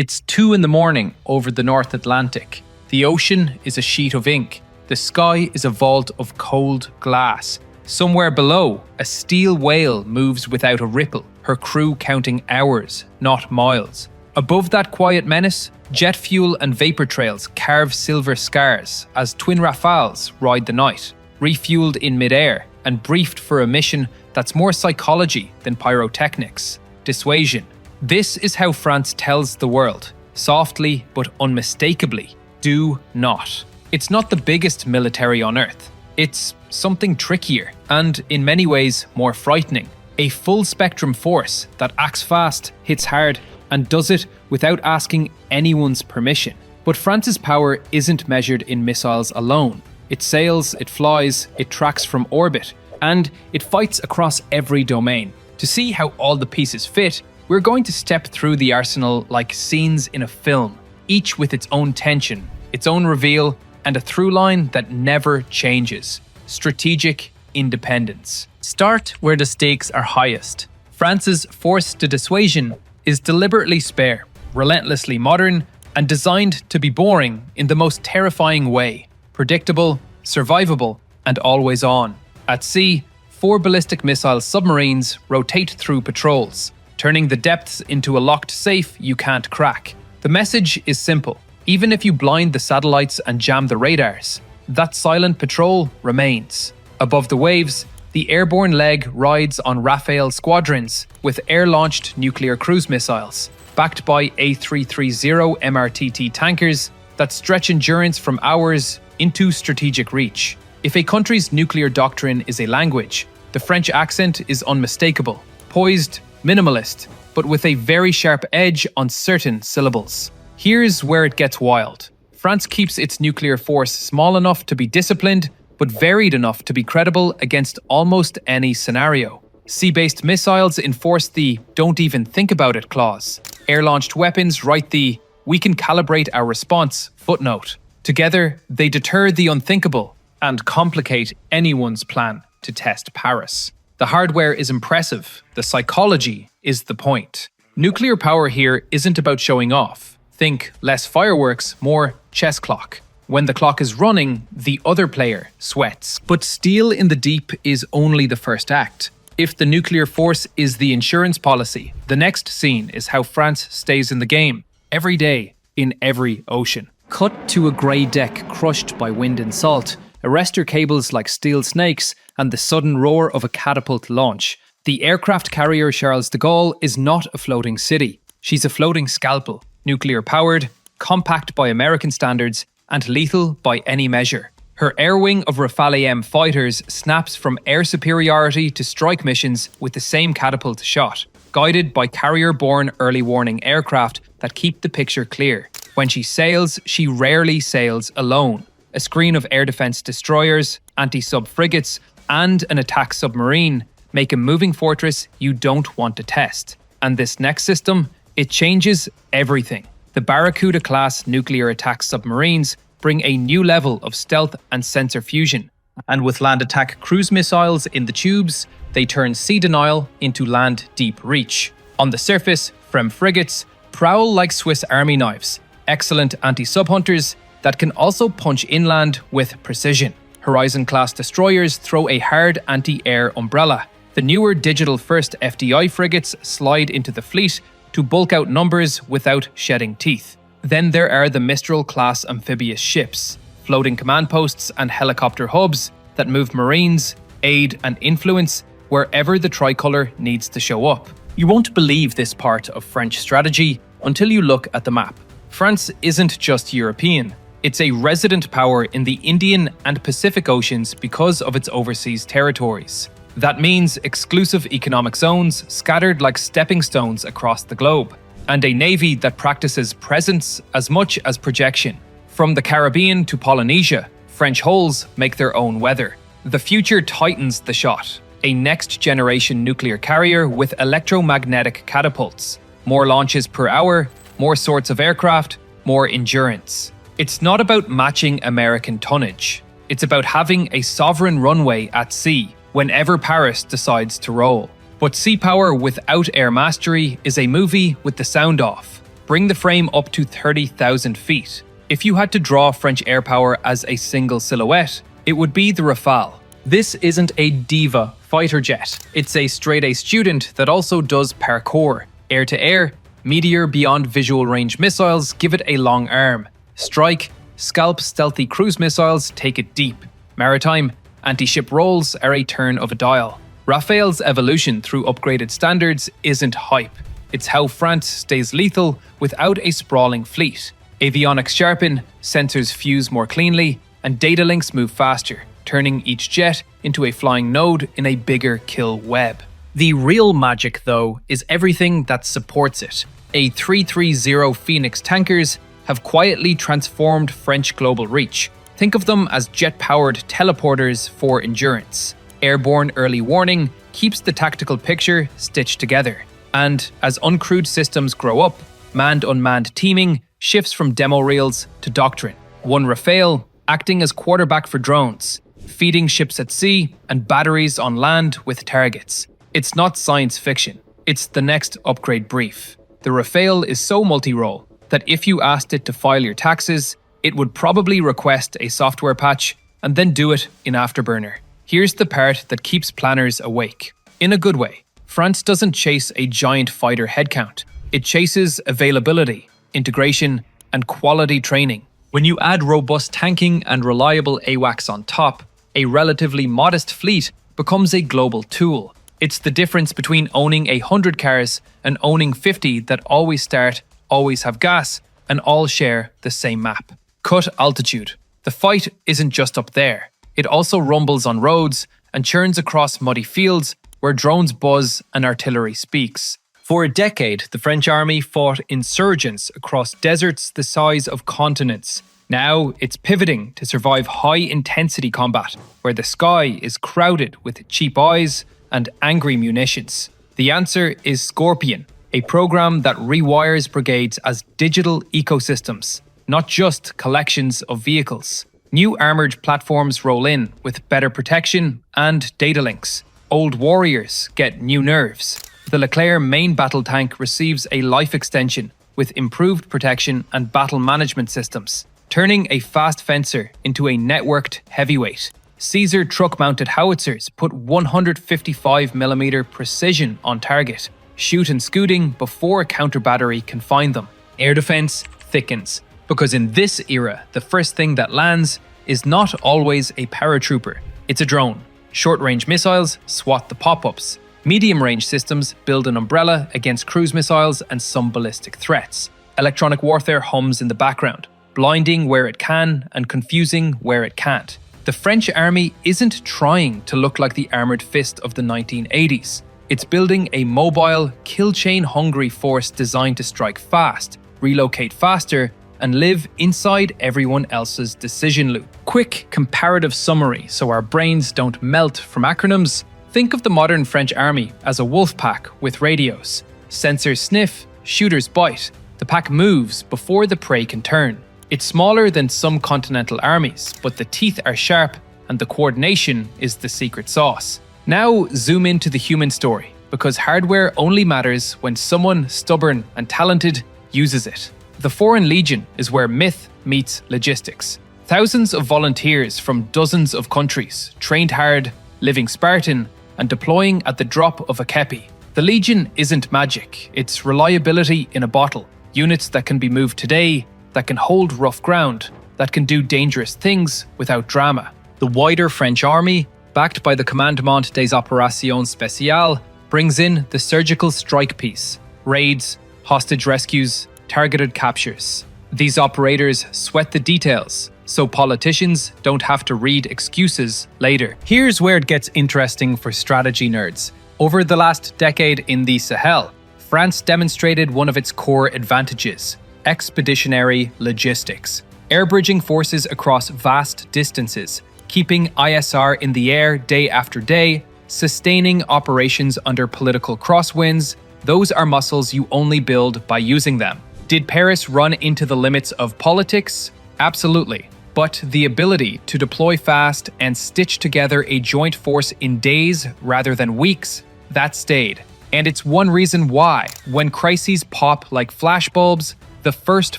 It's 2 in the morning over the North Atlantic. The ocean is a sheet of ink. The sky is a vault of cold glass. Somewhere below, a steel whale moves without a ripple, her crew counting hours, not miles. Above that quiet menace, jet fuel and vapor trails carve silver scars as twin Rafales ride the night, refueled in midair and briefed for a mission that's more psychology than pyrotechnics. Dissuasion. This is how France tells the world, softly but unmistakably, do not. It's not the biggest military on Earth. It's something trickier and, in many ways, more frightening. A full-spectrum force that acts fast, hits hard, and does it without asking anyone's permission. But France's power isn't measured in missiles alone. It sails, it flies, it tracks from orbit, and it fights across every domain. To see how all the pieces fit, we're going to step through the arsenal like scenes in a film, each with its own tension, its own reveal, and a through line that never changes. Strategic independence. Start where the stakes are highest. France's Force de Dissuasion is deliberately spare, relentlessly modern, and designed to be boring in the most terrifying way. Predictable, survivable, and always on. At sea, 4 ballistic missile submarines rotate through patrols, turning the depths into a locked safe you can't crack. The message is simple. Even if you blind the satellites and jam the radars, that silent patrol remains. Above the waves, the airborne leg rides on Rafale squadrons with air-launched nuclear cruise missiles, backed by A330 MRTT tankers that stretch endurance from hours into strategic reach. If a country's nuclear doctrine is a language, the French accent is unmistakable, poised, minimalist, but with a very sharp edge on certain syllables. Here's where it gets wild. France keeps its nuclear force small enough to be disciplined, but varied enough to be credible against almost any scenario. Sea-based missiles enforce the "don't even think about it" clause. Air-launched weapons write the "we can calibrate our response" footnote. Together, they deter the unthinkable and complicate anyone's plan to test Paris. The hardware is impressive, the psychology is the point. Nuclear power here isn't about showing off. Think less fireworks, more chess clock. When the clock is running, the other player sweats. But steel in the deep is only the first act. If the nuclear force is the insurance policy, the next scene is how France stays in the game, every day, in every ocean. Cut to a grey deck crushed by wind and salt, arrestor cables like steel snakes, and the sudden roar of a catapult launch. The aircraft carrier Charles de Gaulle is not a floating city. She's a floating scalpel, nuclear-powered, compact by American standards, and lethal by any measure. Her air wing of Rafale M fighters snaps from air superiority to strike missions with the same catapult shot, guided by carrier-borne early warning aircraft that keep the picture clear. When she sails, she rarely sails alone. A screen of air defense destroyers, anti-sub frigates, and an attack submarine make a moving fortress you don't want to test. And this next system, it changes everything. The Barracuda-class nuclear attack submarines bring a new level of stealth and sensor fusion. And with land attack cruise missiles in the tubes, they turn sea denial into land deep reach. On the surface, FREMM frigates prowl like Swiss army knives, excellent anti-sub hunters that can also punch inland with precision. Horizon-class destroyers throw a hard anti-air umbrella. The newer digital-first FDI frigates slide into the fleet to bulk out numbers without shedding teeth. Then there are the Mistral-class amphibious ships, floating command posts and helicopter hubs that move marines, aid and influence wherever the tricolour needs to show up. You won't believe this part of French strategy until you look at the map. France isn't just European. It's a resident power in the Indian and Pacific Oceans because of its overseas territories. That means exclusive economic zones scattered like stepping stones across the globe, and a navy that practices presence as much as projection. From the Caribbean to Polynesia, French hulls make their own weather. The future tightens the shot. A next-generation nuclear carrier with electromagnetic catapults. More launches per hour, more sorts of aircraft, more endurance. It's not about matching American tonnage. It's about having a sovereign runway at sea whenever Paris decides to roll. But sea power without air mastery is a movie with the sound off. bring the frame up to 30,000 feet. If you had to draw French air power as a single silhouette, it would be the Rafale. This isn't a diva fighter jet. It's a straight-A student that also does parkour. Air-to-air, Meteor beyond visual range missiles give it a long arm. Strike, SCALP stealthy cruise missiles take it deep. Maritime, anti-ship rolls are a turn of a dial. Rafale's evolution through upgraded standards isn't hype. It's how France stays lethal without a sprawling fleet. Avionics sharpen, sensors fuse more cleanly, and data links move faster, turning each jet into a flying node in a bigger kill web. The real magic, though, is everything that supports it. A330 Phoenix tankers have quietly transformed French global reach. Think of them as jet-powered teleporters for endurance. Airborne early warning keeps the tactical picture stitched together. And as uncrewed systems grow up, manned-unmanned teaming shifts from demo reels to doctrine. One Rafale acting as quarterback for drones, feeding ships at sea and batteries on land with targets. It's not science fiction, it's the next upgrade brief. The Rafale is so multirole that if you asked it to file your taxes, it would probably request a software patch and then do it in Afterburner. Here's the part that keeps planners awake. In a good way, France doesn't chase a giant fighter headcount. It chases availability, integration, and quality training. When you add robust tanking and reliable AWACS on top, a relatively modest fleet becomes a global tool. It's the difference between owning 100 cars and owning 50 that always start, always have gas, and all share the same map. Cut altitude. The fight isn't just up there. It also rumbles on roads and churns across muddy fields where drones buzz and artillery speaks. For a decade, the French army fought insurgents across deserts the size of continents. Now, it's pivoting to survive high-intensity combat, where the sky is crowded with cheap eyes and angry munitions. The answer is Scorpion, a program that rewires brigades as digital ecosystems, not just collections of vehicles. New armoured platforms roll in with better protection and data links. Old warriors get new nerves. The Leclerc main battle tank receives a life extension with improved protection and battle management systems, turning a fast fencer into a networked heavyweight. Caesar truck-mounted howitzers put 155mm precision on target, shoot and scooting before a counter-battery can find them. Air defense thickens, because in this era, the first thing that lands is not always a paratrooper, it's a drone. Short-range missiles swat the pop-ups. Medium-range systems build an umbrella against cruise missiles and some ballistic threats. Electronic warfare hums in the background, blinding where it can and confusing where it can't. The French army isn't trying to look like the armoured fist of the 1980s. It's building a mobile, kill-chain-hungry force designed to strike fast, relocate faster, and live inside everyone else's decision loop. Quick comparative summary so our brains don't melt from acronyms. Think of the modern French army as a wolf pack with radios. Sensors sniff, shooters bite. The pack moves before the prey can turn. It's smaller than some continental armies, but the teeth are sharp and the coordination is the secret sauce. Now zoom into the human story, because hardware only matters when someone stubborn and talented uses it. The Foreign Legion is where myth meets logistics. Thousands of volunteers from dozens of countries, trained hard, living Spartan, and deploying at the drop of a kepi. The Legion isn't magic, it's reliability in a bottle. Units that can be moved today, that can hold rough ground, that can do dangerous things without drama. The wider French army, backed by the Commandement des Opérations Spéciales, brings in the surgical strike piece, raids, hostage rescues, targeted captures. These operators sweat the details, so politicians don't have to read excuses later. Here's where it gets interesting for strategy nerds. Over the last decade in the Sahel, France demonstrated one of its core advantages: expeditionary logistics. Air-bridging forces across vast distances, keeping ISR in the air day after day, sustaining operations under political crosswinds. Those are muscles you only build by using them. Did Paris run into the limits of politics? Absolutely. But the ability to deploy fast and stitch together a joint force in days rather than weeks, that stayed. And it's one reason why, when crises pop like flashbulbs, the first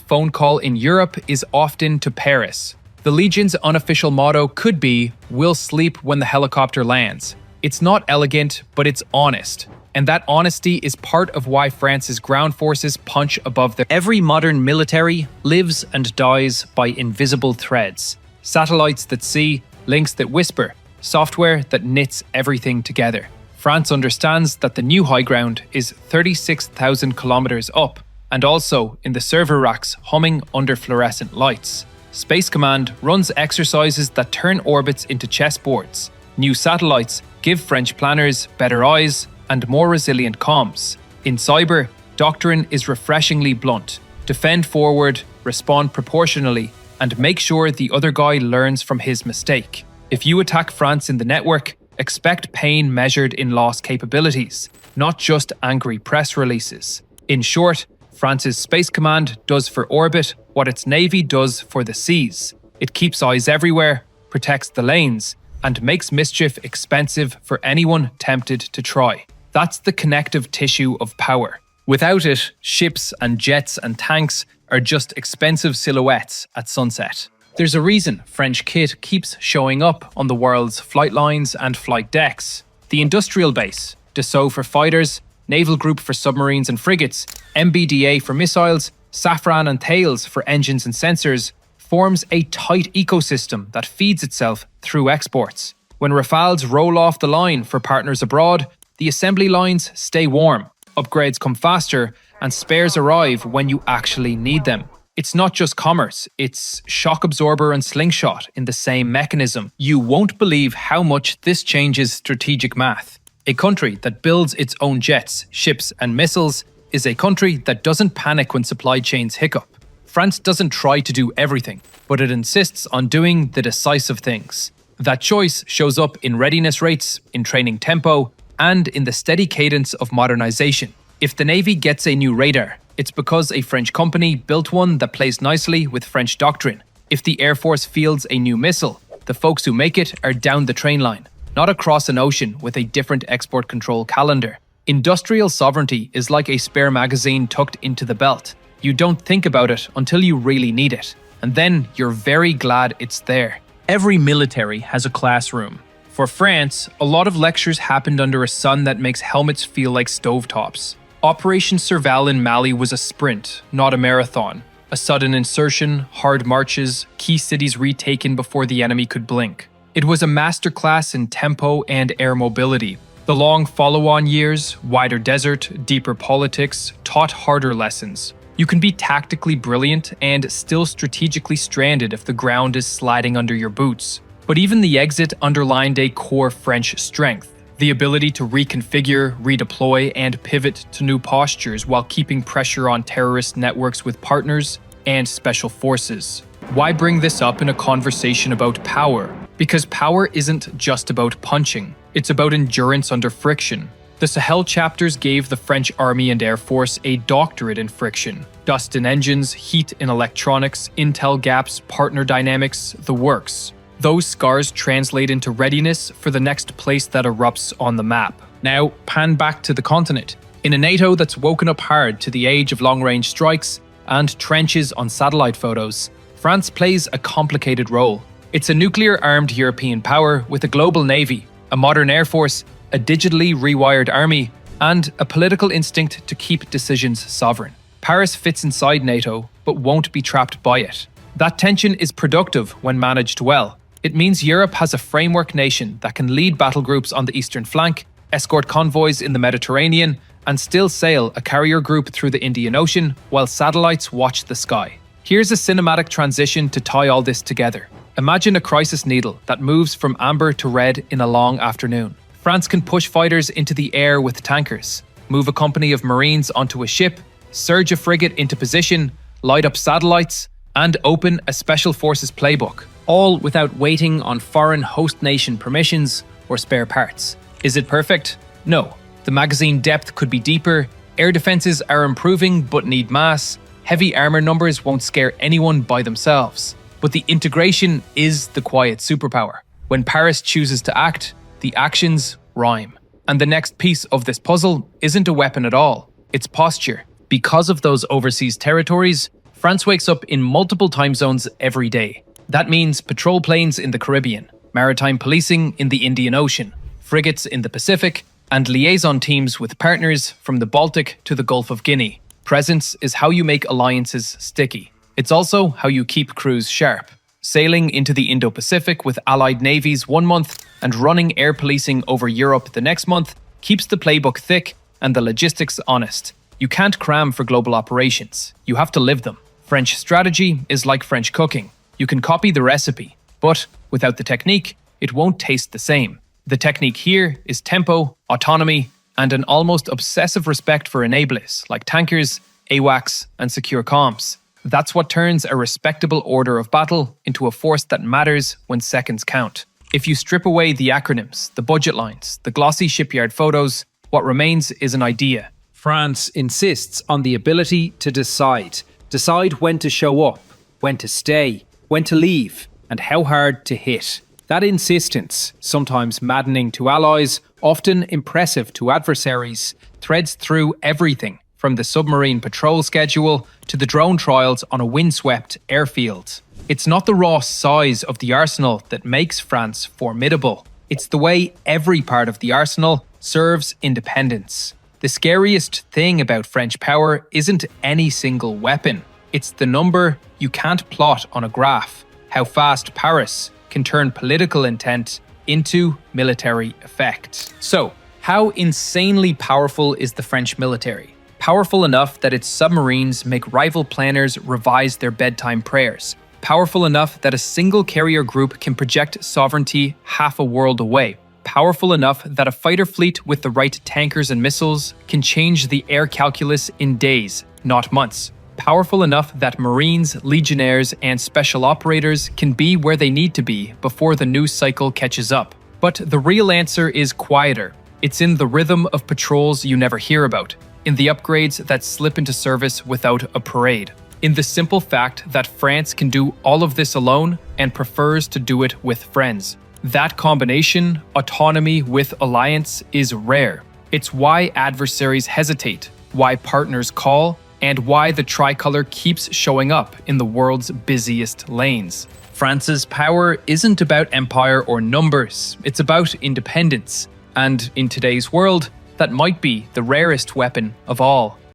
phone call in Europe is often to Paris. The Legion's unofficial motto could be, "We'll sleep when the helicopter lands." It's not elegant, but it's honest. And that honesty is part of why France's ground forces punch above their... Every modern military lives and dies by invisible threads. Satellites that see, links that whisper, software that knits everything together. France understands that the new high ground is 36,000 kilometers up, and also in the server racks humming under fluorescent lights. Space Command runs exercises that turn orbits into chessboards. New satellites give French planners better eyes and more resilient comms. In cyber, doctrine is refreshingly blunt. Defend forward, respond proportionally, and make sure the other guy learns from his mistake. If you attack France in the network, expect pain measured in lost capabilities, not just angry press releases. In short, France's Space Command does for orbit what its navy does for the seas. It keeps eyes everywhere, protects the lanes, and makes mischief expensive for anyone tempted to try. That's the connective tissue of power. Without it, ships and jets and tanks are just expensive silhouettes at sunset. There's a reason French kit keeps showing up on the world's flight lines and flight decks. The industrial base, Dassault for fighters, Naval Group for submarines and frigates, MBDA for missiles, Safran and Thales for engines and sensors, forms a tight ecosystem that feeds itself through exports. When Rafales roll off the line for partners abroad, the assembly lines stay warm, upgrades come faster, and spares arrive when you actually need them. It's not just commerce, it's shock absorber and slingshot in the same mechanism. You won't believe how much this changes strategic math. A country that builds its own jets, ships, and missiles is a country that doesn't panic when supply chains hiccup. France doesn't try to do everything, but it insists on doing the decisive things. That choice shows up in readiness rates, in training tempo, and in the steady cadence of modernization. If the Navy gets a new radar, it's because a French company built one that plays nicely with French doctrine. If the Air Force fields a new missile, the folks who make it are down the train line, not across an ocean with a different export control calendar. Industrial sovereignty is like a spare magazine tucked into the belt. You don't think about it until you really need it, and then you're very glad it's there. Every military has a classroom. For France, a lot of lectures happened under a sun that makes helmets feel like stovetops. Operation Serval in Mali was a sprint, not a marathon. A sudden insertion, hard marches, key cities retaken before the enemy could blink. It was a masterclass in tempo and air mobility. The long follow-on years, wider desert, deeper politics, taught harder lessons. You can be tactically brilliant and still strategically stranded if the ground is sliding under your boots. But even the exit underlined a core French strength. The ability to reconfigure, redeploy, and pivot to new postures while keeping pressure on terrorist networks with partners and special forces. Why bring this up in a conversation about power? Because power isn't just about punching. It's about endurance under friction. The Sahel chapters gave the French Army and Air Force a doctorate in friction. Dust in engines, heat in electronics, intel gaps, partner dynamics, the works. Those scars translate into readiness for the next place that erupts on the map. Now, pan back to the continent. In a NATO that's woken up hard to the age of long-range strikes and trenches on satellite photos, France plays a complicated role. It's a nuclear-armed European power with a global navy, a modern air force, a digitally rewired army, and a political instinct to keep decisions sovereign. Paris fits inside NATO, but won't be trapped by it. That tension is productive when managed well. It means Europe has a framework nation that can lead battle groups on the eastern flank, escort convoys in the Mediterranean, and still sail a carrier group through the Indian Ocean while satellites watch the sky. Here's a cinematic transition to tie all this together. Imagine a crisis needle that moves from amber to red in a long afternoon. France can push fighters into the air with tankers, move a company of Marines onto a ship, surge a frigate into position, light up satellites, and open a special forces playbook, all without waiting on foreign host nation permissions or spare parts. Is it perfect? No. The magazine depth could be deeper, air defenses are improving but need mass, heavy armor numbers won't scare anyone by themselves. But the integration is the quiet superpower. When Paris chooses to act, the actions rhyme. And the next piece of this puzzle isn't a weapon at all, it's posture. Because of those overseas territories, France wakes up in multiple time zones every day. That means patrol planes in the Caribbean, maritime policing in the Indian Ocean, frigates in the Pacific, and liaison teams with partners from the Baltic to the Gulf of Guinea. Presence is how you make alliances sticky. It's also how you keep crews sharp. Sailing into the Indo-Pacific with allied navies one month and running air policing over Europe the next month keeps the playbook thick and the logistics honest. You can't cram for global operations. You have to live them. French strategy is like French cooking. You can copy the recipe, but without the technique, it won't taste the same. The technique here is tempo, autonomy, and an almost obsessive respect for enablers like tankers, AWACS, and secure comms. That's what turns a respectable order of battle into a force that matters when seconds count. If you strip away the acronyms, the budget lines, the glossy shipyard photos, what remains is an idea. France insists on the ability to decide. Decide when to show up, when to stay, when to leave, and how hard to hit. That insistence, sometimes maddening to allies, often impressive to adversaries, threads through everything from the submarine patrol schedule to the drone trials on a windswept airfield. It's not the raw size of the arsenal that makes France formidable. It's the way every part of the arsenal serves independence. The scariest thing about French power isn't any single weapon. It's the number you can't plot on a graph. How fast Paris can turn political intent into military effect. So, how insanely powerful is the French military? Powerful enough that its submarines make rival planners revise their bedtime prayers. Powerful enough that a single carrier group can project sovereignty half a world away. Powerful enough that a fighter fleet with the right tankers and missiles can change the air calculus in days, not months. Powerful enough that Marines, Legionnaires, and Special Operators can be where they need to be before the news cycle catches up. But the real answer is quieter. It's in the rhythm of patrols you never hear about, in the upgrades that slip into service without a parade, in the simple fact that France can do all of this alone and prefers to do it with friends. That combination, autonomy with alliance, is rare. It's why adversaries hesitate, why partners call, and why the tricolor keeps showing up in the world's busiest lanes. France's power isn't about empire or numbers, it's about independence. And in today's world, that might be the rarest weapon of all.